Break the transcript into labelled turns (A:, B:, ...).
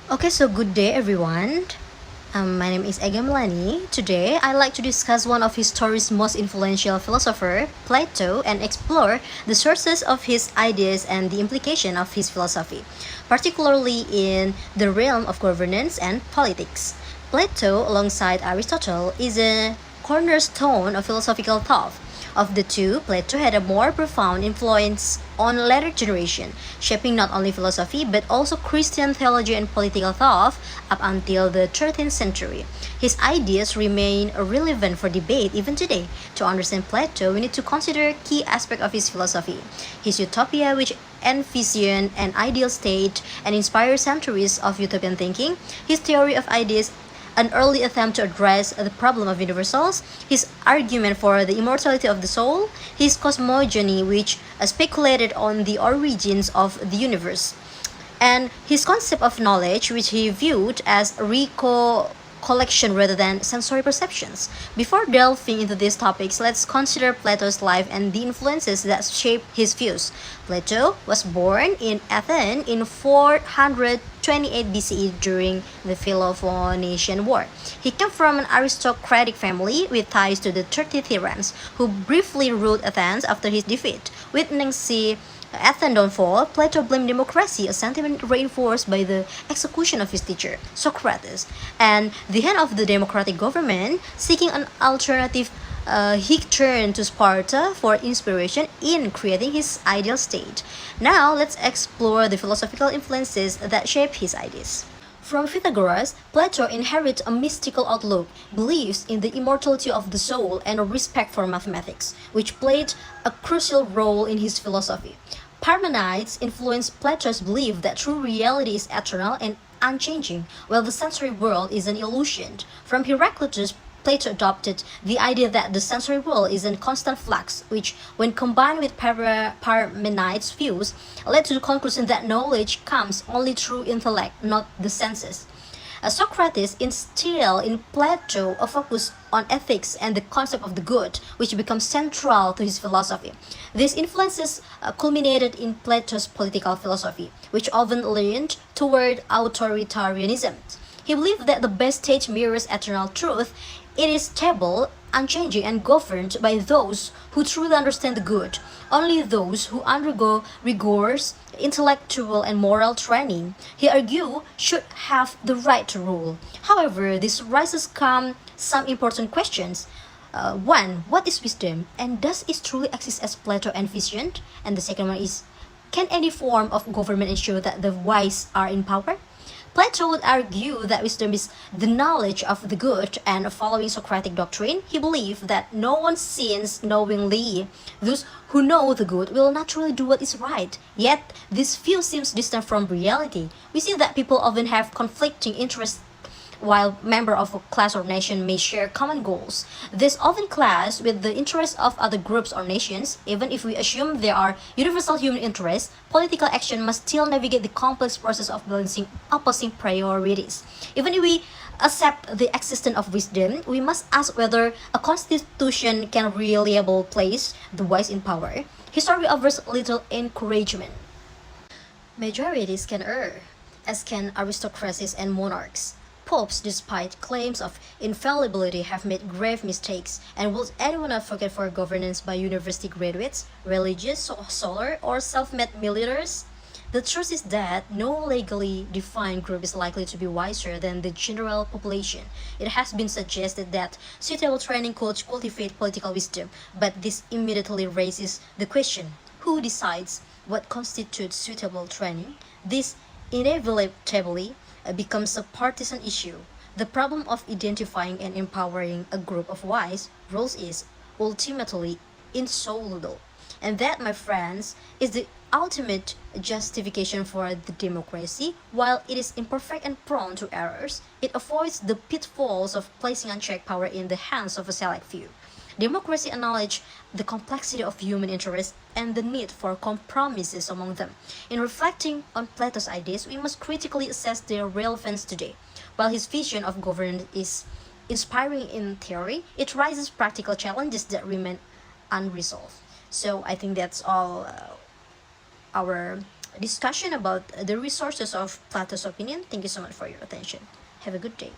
A: Okay, so good day everyone. My name is Melani. Today, I'd like to discuss one of history's most influential philosopher, Plato, and explore the sources of his ideas and the implication of his philosophy, particularly in the realm of governance and politics. Plato, alongside Aristotle, is a cornerstone of philosophical thought. Of the two, Plato had a more profound influence on later generation, shaping not only philosophy but also Christian theology and political thought up until the 13th century. His ideas remain relevant for debate even today. To understand Plato, we need to consider key aspects of his philosophy. His utopia, which envisioned an ideal state and inspired centuries of utopian thinking, his theory of ideas, an early attempt to address the problem of universals, his argument for the immortality of the soul, his cosmogony, which speculated on the origins of the universe, and his concept of knowledge, which he viewed as recollection rather than sensory perceptions. Before delving into these topics, let's consider Plato's life and the influences that shaped his views. Plato was born in Athens in 428 BCE during the Peloponnesian War. He came from an aristocratic family with ties to the 30 tyrants, who briefly ruled Athens after his defeat. Witnessing Athens' downfall, Plato blamed democracy, a sentiment reinforced by the execution of his teacher, Socrates, and the end of the democratic government. Seeking an alternative, he turned to Sparta for inspiration in creating his ideal state. Now, let's explore the philosophical influences that shaped his ideas. From Pythagoras, Plato inherits a mystical outlook, beliefs in the immortality of the soul, and a respect for mathematics, which played a crucial role in his philosophy. Parmenides influenced Plato's belief that true reality is eternal and unchanging, while the sensory world is an illusion. From Heraclitus, Plato adopted the idea that the sensory world is in constant flux, which, when combined with Parmenides' views, led to the conclusion that knowledge comes only through intellect, not the senses. Socrates instilled in Plato a focus on ethics and the concept of the good, which becomes central to his philosophy. These influences culminated in Plato's political philosophy, which often leaned toward authoritarianism. He believed that the best state mirrors eternal truth. It is stable, unchanging, and governed by those who truly understand the good. Only those who undergo rigorous intellectual and moral training, he argued, should have the right to rule. However, this raises some important questions. One, what is wisdom, and does it truly exist as Plato envisioned? And the second one is, can any form of government ensure that the wise are in power? Plato would argue that wisdom is the knowledge of the good, and following Socratic doctrine, he believed that no one sins knowingly. Those who know the good will naturally do what is right. Yet, this view seems distant from reality. We see that people often have conflicting interests while members of a class or nation may share common goals. This often clash with the interests of other groups or nations. Even if we assume there are universal human interests, political action must still navigate the complex process of balancing opposing priorities. Even if we accept the existence of wisdom, we must ask whether a constitution can reliably place the wise in power. History offers little encouragement. Majorities can err, as can aristocracies and monarchs. Popes, despite claims of infallibility, have made grave mistakes, and will anyone not forget for governance by university graduates, religious, scholar, or self-made millionaires? The truth is that no legally defined group is likely to be wiser than the general population. It has been suggested that suitable training could cultivate political wisdom, but this immediately raises the question, who decides what constitutes suitable training? This inevitably becomes a partisan issue. The problem of identifying and empowering a group of wise rules is ultimately insoluble. And that, my friends, is the ultimate justification for the democracy. While it is imperfect and prone to errors, it avoids the pitfalls of placing unchecked power in the hands of a select few. Democracy acknowledges the complexity of human interests and the need for compromises among them. In reflecting on Plato's ideas, we must critically assess their relevance today. While his vision of governance is inspiring in theory, it raises practical challenges that remain unresolved. So I think that's all our discussion about the resources of Plato's opinion. Thank you so much for your attention. Have a good day.